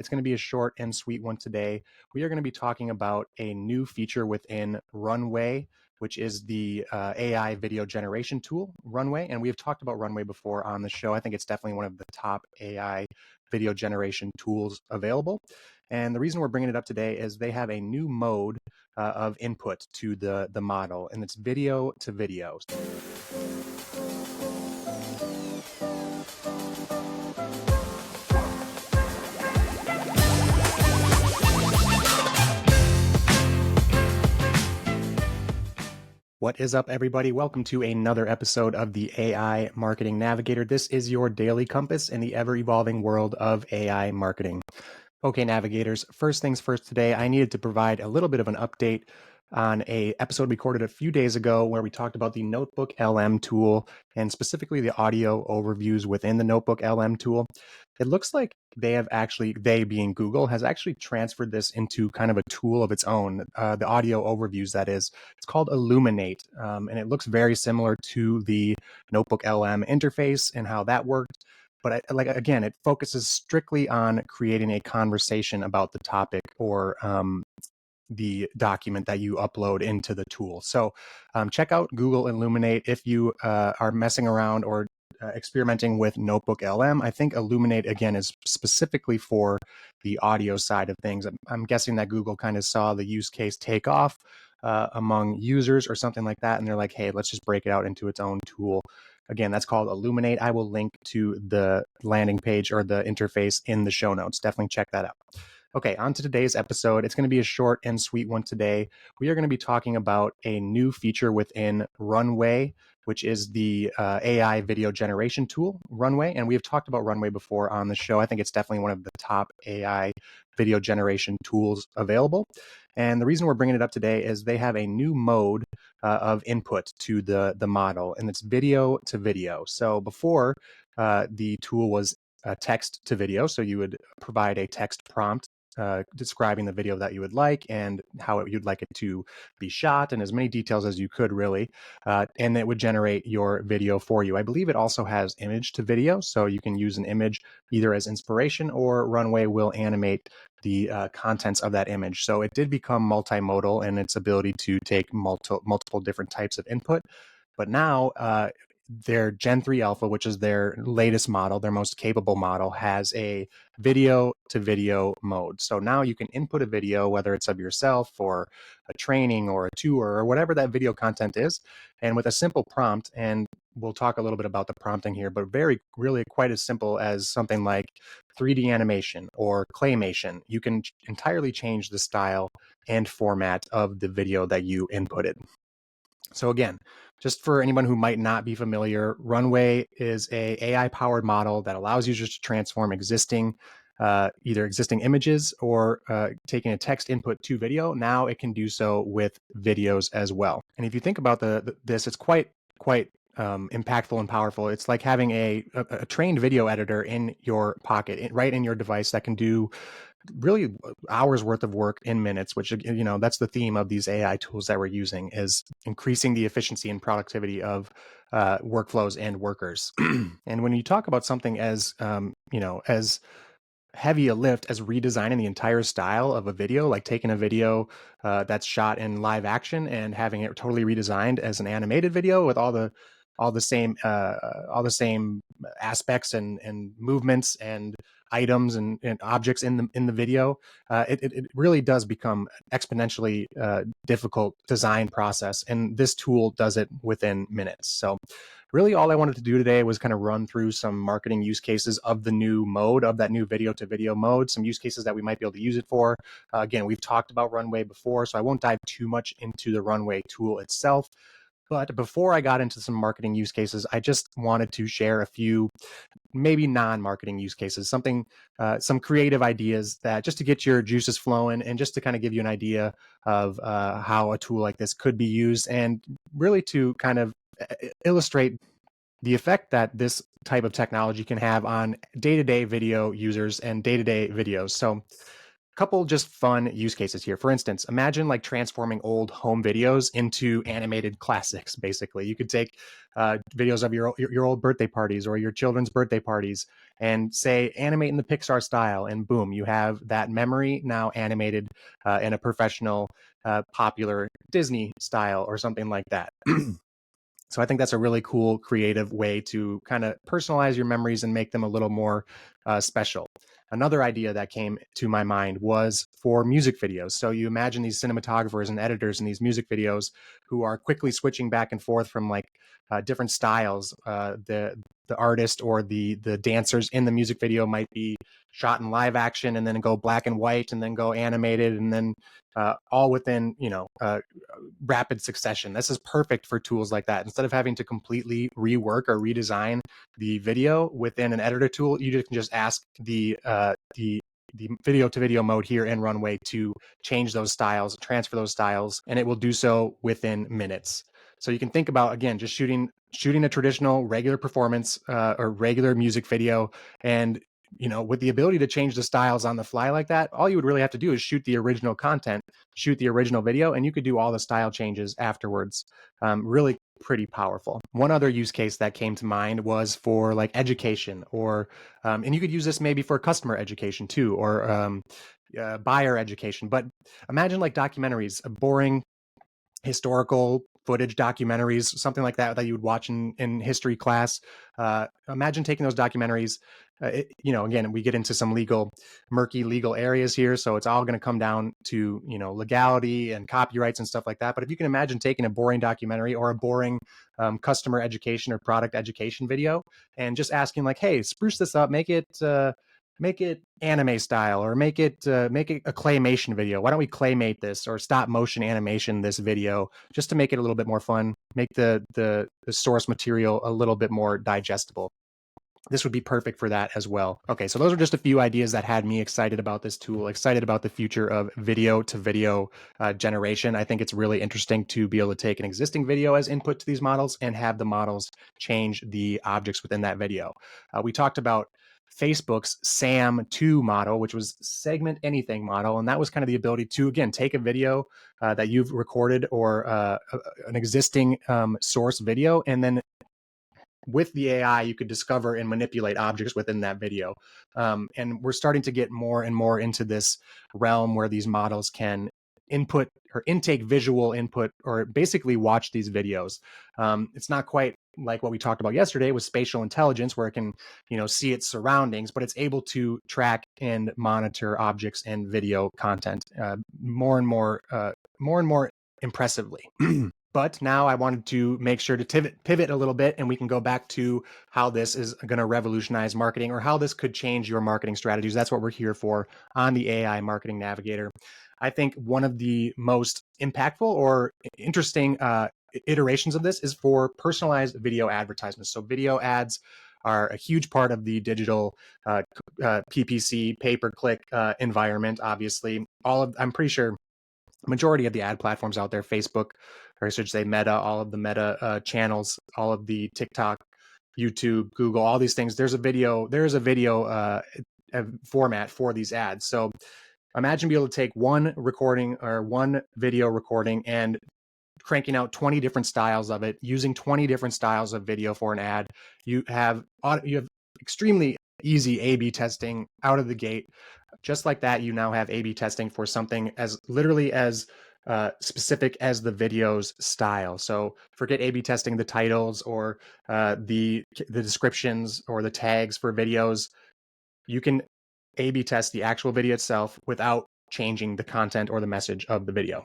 It's going to be a short and sweet one today. We are going to be talking about a new feature within Runway, which is the AI video generation tool, Runway. And we have talked about Runway before on the show. I think it's definitely one of the top AI video generation tools available. And the reason we're bringing it up today is they have a new mode of input to the model, and it's video to video. What is up, everybody? Welcome to another episode of the AI Marketing Navigator. This is your daily compass in the ever-evolving world of AI marketing. Okay, navigators, first things first today, I needed to provide a little bit of an update on an episode recorded a few days ago where we talked about the Notebook LM tool and specifically the audio overviews within the Notebook LM tool. It looks like they being Google, has actually transferred this into kind of a tool of its own, the audio overviews, that is. It's called Illuminate, and it looks very similar to the Notebook LM interface and how that worked. But again, it focuses strictly on creating a conversation about the topic or the document that you upload into the tool. So check out Google Illuminate if you are messing around or experimenting with Notebook LM. I think Illuminate, again, is specifically for the audio side of things. I'm guessing that Google kind of saw the use case take off among users or something like that. And they're like, hey, let's just break it out into its own tool. Again, that's called Illuminate. I will link to the landing page or the interface in the show notes. Definitely check that out. Okay, on to today's episode. It's going to be a short and sweet one today. We are going to be talking about a new feature within Runway, which is the AI video generation tool, Runway. And we have talked about Runway before on the show. I think it's definitely one of the top AI video generation tools available. And the reason we're bringing it up today is they have a new mode of input to the model, and it's video to video. So before, the tool was text to video. So you would provide a text prompt describing the video that you would like and how you'd like it to be shot and as many details as you could, really. And it would generate your video for you. I believe it also has image to video, so you can use an image either as inspiration or Runway will animate the contents of that image. So it did become multimodal in its ability to take multiple different types of input. But now their Gen-3 Alpha, which is their latest model, their most capable model, has a video to video mode. So now you can input a video, whether it's of yourself or a training or a tour or whatever that video content is. And with a simple prompt, and we'll talk a little bit about the prompting here, but really quite as simple as something like 3D animation or claymation, you can entirely change the style and format of the video that you inputted. So again, just for anyone who might not be familiar, Runway is a AI-powered model that allows users to transform either existing images or taking a text input to video. Now it can do so with videos as well. And if you think about this, it's quite impactful and powerful. It's like having a trained video editor in your pocket, right in your device, that can do really hours worth of work in minutes, which, that's the theme of these AI tools that we're using, is increasing the efficiency and productivity of workflows and workers. And when you talk about something as, as heavy a lift as redesigning the entire style of a video, like taking a video that's shot in live action and having it totally redesigned as an animated video with all the same aspects and movements and items and objects in the video, it really does become exponentially difficult design process, and this tool does it within minutes. So really all I wanted to do today was kind of run through some marketing use cases of the new mode, of that new video to video mode, some use cases that we might be able to use it for. Again, we've talked about Runway before, so I won't dive too much into the Runway tool itself. But before I got into some marketing use cases, I just wanted to share a few maybe non-marketing use cases, some creative ideas that just to get your juices flowing and just to kind of give you an idea of how a tool like this could be used, and really to kind of illustrate the effect that this type of technology can have on day-to-day video users and day-to-day videos. So couple just fun use cases here. For instance, imagine like transforming old home videos into animated classics. Basically, you could take videos of your old birthday parties or your children's birthday parties and say animate in the Pixar style, and boom, you have that memory now animated in a professional, popular Disney style or something like that. So I think that's a really cool, creative way to kind of personalize your memories and make them a little more special. Another idea that came to my mind was for music videos. So you imagine these cinematographers and editors in these music videos who are quickly switching back and forth from like different styles. The artist or the dancers in the music video might be shot in live action and then go black and white and then go animated and then all within rapid succession. This is perfect for tools like that. Instead of having to completely rework or redesign the video within an editor tool, you can just ask the video to video mode here in Runway to change those styles, transfer those styles, and it will do so within minutes. So you can think about, again, just shooting a traditional regular performance or regular music video, and with the ability to change the styles on the fly like that, all you would really have to do is shoot the original content, shoot the original video, and you could do all the style changes afterwards. Really pretty powerful. One other use case that came to mind was for like education, or and you could use this maybe for customer education too, or buyer education. But imagine like documentaries, boring historical footage documentaries, something like that you would watch in history class. Imagine taking those documentaries. Again, we get into some murky legal areas here, so it's all going to come down to legality and copyrights and stuff like that. But if you can imagine taking a boring documentary or a boring customer education or product education video and just asking like, hey, spruce this up, make it anime style, or make it a claymation video. Why don't we claymate this or stop motion animation this video just to make it a little bit more fun, make the source material a little bit more digestible. This would be perfect for that as well. Okay, so those are just a few ideas that had me excited about this tool, excited about the future of video to video generation. I think it's really interesting to be able to take an existing video as input to these models and have the models change the objects within that video. We talked about Facebook's SAM2 model, which was segment anything model. And that was kind of the ability to, again, take a video that you've recorded or an existing source video, and then with the AI, you could discover and manipulate objects within that video. And we're starting to get more and more into this realm where these models can input or intake visual input, or basically watch these videos. It's not quite like what we talked about yesterday with spatial intelligence, where it can, see its surroundings, but it's able to track and monitor objects and video content more and more impressively. But now I wanted to make sure to pivot a little bit, and we can go back to how this is going to revolutionize marketing, or how this could change your marketing strategies. That's what we're here for on the AI Marketing Navigator. I think one of the most impactful or interesting iterations of this is for personalized video advertisements. So video ads are a huge part of the digital PPC, pay-per-click environment. Obviously, I'm pretty sure majority of the ad platforms out there, Facebook, or I should say Meta, all of the Meta channels, all of the TikTok, YouTube, Google, all these things, there's a video format for these ads. So imagine being able to take one recording or one video recording and cranking out 20 different styles of it, using 20 different styles of video for an ad. You have extremely easy A/B testing out of the gate. Just like that, you now have A/B testing for something as literally as specific as the video's style. So forget A/B testing the titles or the descriptions or the tags for videos. You can A/B test the actual video itself without changing the content or the message of the video.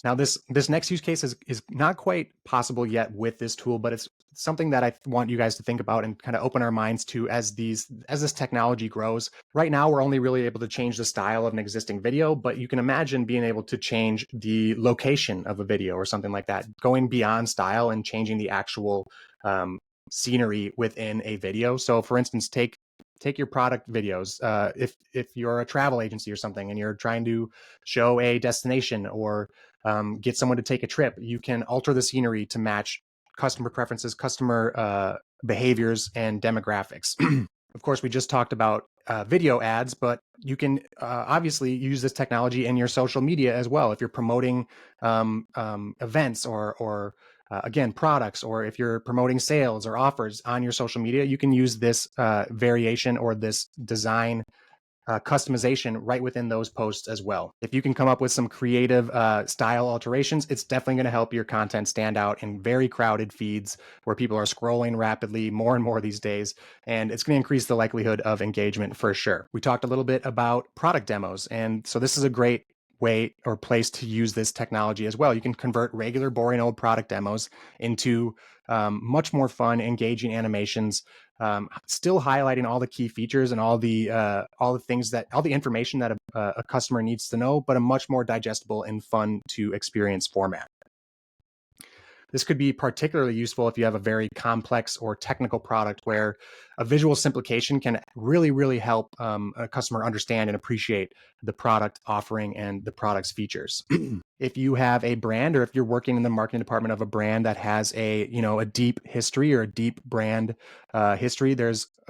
Now, this next use case is not quite possible yet with this tool, but it's something that I want you guys to think about and kind of open our minds to as this technology grows. Right now, we're only really able to change the style of an existing video, but you can imagine being able to change the location of a video or something like that, going beyond style and changing the actual scenery within a video. So for instance, take your product videos. If you're a travel agency or something and you're trying to show a destination or get someone to take a trip, you can alter the scenery to match customer preferences, customer behaviors, and demographics. Of course, we just talked about video ads, but you can obviously use this technology in your social media as well. If you're promoting events or again, products, or if you're promoting sales or offers on your social media, you can use this variation or this design customization right within those posts as well. If you can come up with some creative style alterations, it's definitely going to help your content stand out in very crowded feeds where people are scrolling rapidly more and more these days. And it's going to increase the likelihood of engagement for sure. We talked a little bit about product demos. And so this is a great way or place to use this technology as well. You can convert regular, boring old product demos into much more fun, engaging animations, still highlighting all the key features and all the things that all the information that a customer needs to know, but a much more digestible and fun to experience format. This could be particularly useful if you have a very complex or technical product where a visual simplification can really, really help a customer understand and appreciate the product offering and the product's features. If you have a brand, or if you're working in the marketing department of a brand that has a deep history or a deep brand history,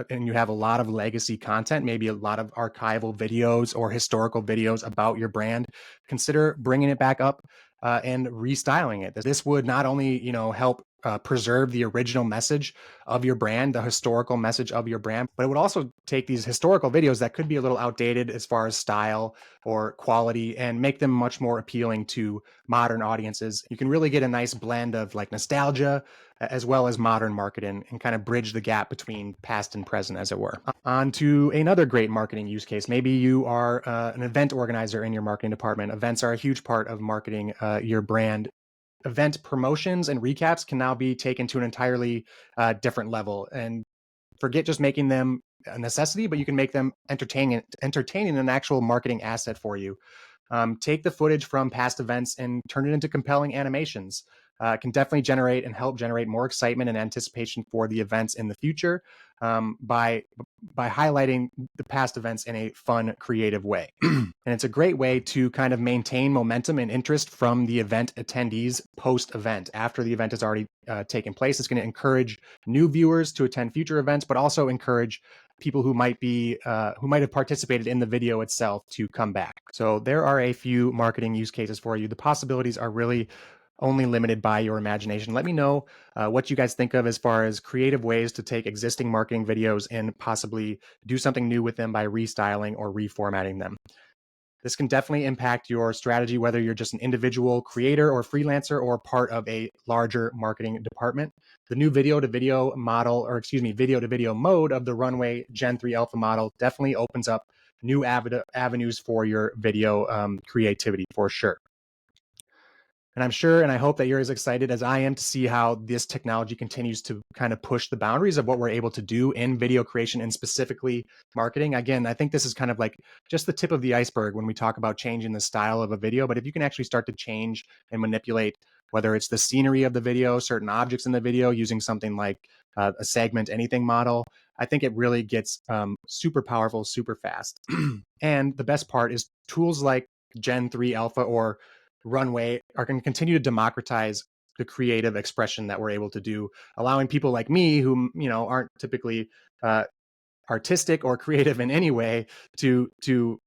and you have a lot of legacy content, maybe a lot of archival videos or historical videos about your brand, consider bringing it back up and restyling it. This would not only help preserve the original message of your brand, the historical message of your brand, but it would also take these historical videos that could be a little outdated as far as style or quality and make them much more appealing to modern audiences. You can really get a nice blend of like nostalgia as well as modern marketing and kind of bridge the gap between past and present, as it were. On to another great marketing use case. Maybe you are an event organizer in your marketing department. Events are a huge part of marketing your brand. Event promotions and recaps can now be taken to an entirely different level, and forget just making them a necessity, but you can make them entertaining, an actual marketing asset for you. Take the footage from past events and turn it into compelling animations. It can definitely generate and help generate more excitement and anticipation for the events in the future by highlighting the past events in a fun, creative way. And it's a great way to kind of maintain momentum and interest from the event attendees post-event. After the event has already taken place, it's going to encourage new viewers to attend future events, but also encourage people who might have participated in the video itself to come back. So there are a few marketing use cases for you. The possibilities are really only limited by your imagination. Let me know what you guys think of as far as creative ways to take existing marketing videos and possibly do something new with them by restyling or reformatting them. This can definitely impact your strategy, whether you're just an individual creator or freelancer or part of a larger marketing department. The new video to video mode of the Runway Gen-3 Alpha model definitely opens up new avenues for your video creativity for sure. And I'm sure and I hope that you're as excited as I am to see how this technology continues to kind of push the boundaries of what we're able to do in video creation and specifically marketing. Again, I think this is kind of like just the tip of the iceberg when we talk about changing the style of a video. But if you can actually start to change and manipulate, whether it's the scenery of the video, certain objects in the video, using something like a segment anything model, I think it really gets super powerful, super fast. And the best part is tools like Gen-3 Alpha or Runway are going to continue to democratize the creative expression that we're able to do, allowing people like me who aren't typically artistic or creative in any way to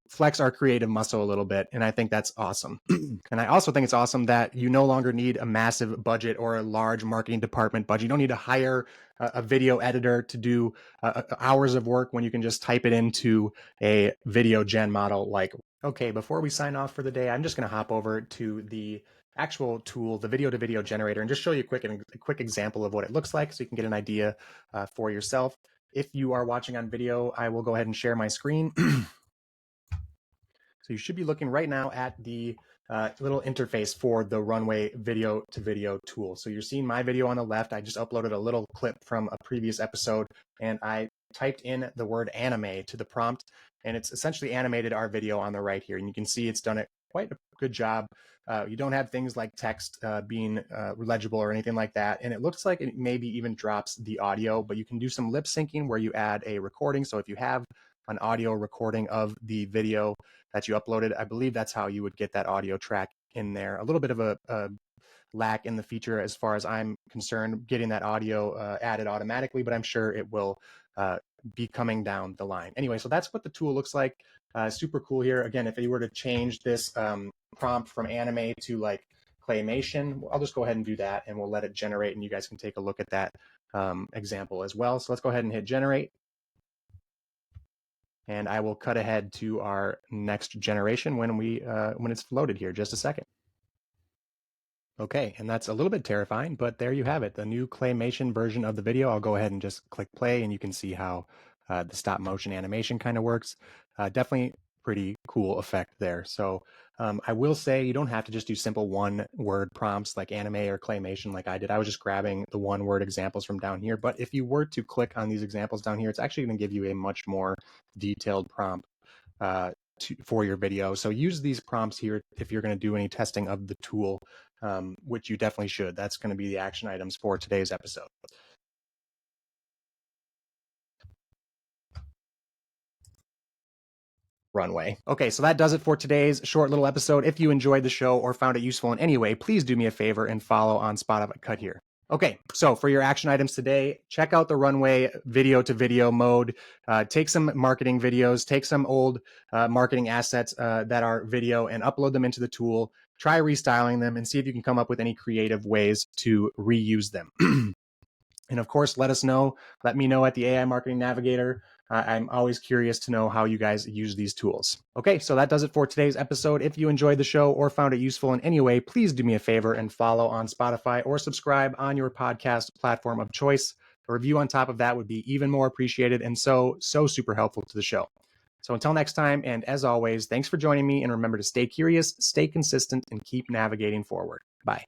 flex our creative muscle a little bit. And I think that's awesome. And I also think it's awesome that you no longer need a massive budget or a large marketing department budget. You don't need to hire a video editor to do hours of work when you can just type it into a video gen model like. Okay, before we sign off for the day, I'm just going to hop over to the actual tool, the video to video generator, and just show you a quick example of what it looks like so you can get an idea for yourself. If you are watching on video, I will go ahead and share my screen. So you should be looking right now at the little interface for the Runway video to video tool. So you're seeing my video on the left. I just uploaded a little clip from a previous episode, and I typed in the word anime to the prompt, and it's essentially animated our video on the right here. And you can see it's done quite a good job. You don't have things like text being legible or anything like that. And it looks like it maybe even drops the audio, but you can do some lip syncing where you add a recording. So if you have an audio recording of the video that you uploaded, I believe that's how you would get that audio track in there. A little bit of a lack in the feature as far as I'm concerned, getting that audio added automatically, but I'm sure it will be coming down the line. Anyway, so that's what the tool looks like. Super cool here. Again, if you were to change this prompt from anime to like claymation, I'll just go ahead and do that, and we'll let it generate, and you guys can take a look at that example as well. So let's go ahead and hit generate. And I will cut ahead to our next generation when it's loaded here. Just a second. Okay, and that's a little bit terrifying, but there you have it, the new claymation version of the video. I'll go ahead and just click play, and you can see how the stop motion animation kind of works. Definitely pretty cool effect there. So I will say you don't have to just do simple one-word prompts like anime or claymation like I did. I was just grabbing the one-word examples from down here. But if you were to click on these examples down here, it's actually going to give you a much more detailed prompt for your video. So use these prompts here if you're going to do any testing of the tool, which you definitely should. That's going to be the action items for today's episode. Runway. Okay, so that does it for today's short little episode. If you enjoyed the show or found it useful in any way, please do me a favor and follow on Spotify. Cut here. Okay, so for your action items today, check out the Runway video to video mode. Take some marketing videos, take some old marketing assets that are video and upload them into the tool. Try restyling them and see if you can come up with any creative ways to reuse them. And of course, let me know at the AI Marketing Navigator. I'm always curious to know how you guys use these tools. Okay, so that does it for today's episode. If you enjoyed the show or found it useful in any way, please do me a favor and follow on Spotify or subscribe on your podcast platform of choice. A review on top of that would be even more appreciated and so super helpful to the show. So until next time, and as always, thanks for joining me, and remember to stay curious, stay consistent, and keep navigating forward. Bye.